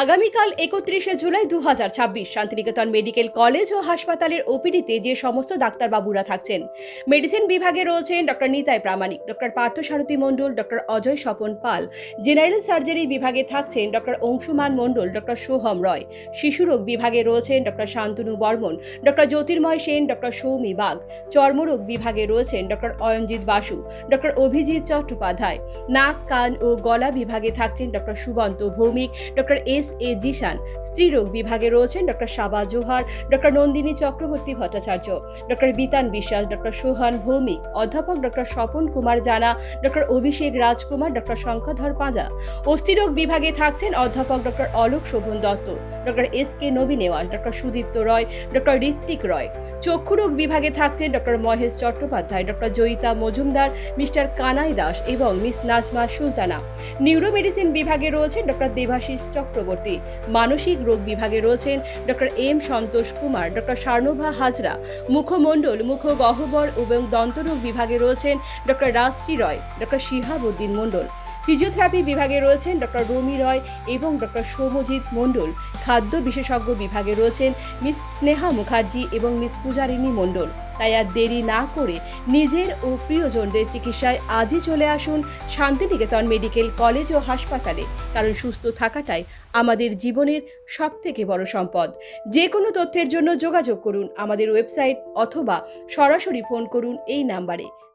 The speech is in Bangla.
আগামীকাল ৩১শে জুলাই ২০২৬ শান্তিনিকেতন মেডিকেল কলেজ ও হাসপাতালের ওপিডিতে যে সমস্ত ডাক্তারবাবুরা থাকছেন, মেডিসিন বিভাগে রয়েছেন doctor Nitai Pramanik, doctor Parthasarathi Mondal, doctor Ajay Swapan Pal. General surgery বিভাগে থাকছেন ডক্টর অংশুমান মণ্ডল, ডক্টর সোহম রয়। শিশুরোগ বিভাগে রয়েছেন doctor Shantanu Barman, doctor Jyotirmoy Sen, doctor Soumi Bag. চর্মরোগ বিভাগে রয়েছেন ডক্টর অয়নজিৎ বাসু, ডক্টর অভিজিৎ চট্টোপাধ্যায়। নাক, কান ও গলা বিভাগে থাকছেন doctor Subanta Bhowmik, doctor S Zeeshan. স্ত্রীরোগ বিভাগে রয়েছেন ডক্টর সাবা জোহার, ডক্টর নন্দিনী চক্রবর্তী ভট্টাচার্য, ডক্টর বিতান বিশ্বাস, ডক্টর সোহান ভৌমিক। অধ্যাপক ডক্টর স্বপন কুমার জানা, ডক্টর অভিষেক রাজকুমার, ডক্টর শঙ্করধর পাঁজা। অস্থিরোগ বিভাগে থাকছেন অধ্যাপক doctor Alok Shobhan Dutta, doctor S Nabi Newal, doctor Sudipta Roy, doctor Ritwik Roy. চক্ষুরোগ বিভাগে থাকছেন doctor Mahesh Chattopadhyay, doctor Joyita Majumdar, mister Kanai Das এবং মিস নাজমা সুলতানা। নিউরোমেডিসিন বিভাগে রয়েছেন ডক্টর দেবাশিস চক্রবর্তী। মানসিক রোগ বিভাগে রয়েছেন doctor M Santosh Kumar, doctor সার্নভা Hazra. মুখমণ্ডল, মুখগহ্বর এবং দন্তরোগ বিভাগে রয়েছেন ডক্টর রাজশ্রী রয়, ডক্টর শিহাবুদ্দিন মণ্ডল। ফিজিওথেরাপি বিভাগে রয়েছেন ডক্টর রমি রয় এবং ডক্টর সৌমজিৎ মণ্ডল। খাদ্য বিশেষজ্ঞ বিভাগে রয়েছেন মিস স্নেহা মুখার্জি এবং মিস পূজারিণী মণ্ডল। তাই আর দেরি না করে নিজের ও প্রিয়জনদের চিকিৎসায় আজই চলে আসুন শান্তিনিকেতন মেডিকেল কলেজ ও হাসপাতালে, কারণ সুস্থ থাকাটাই আমাদের জীবনের সবথেকে বড় সম্পদ। যে কোনো তথ্যের জন্য যোগাযোগ করুন আমাদের ওয়েবসাইট অথবা সরাসরি ফোন করুন এই নাম্বারে।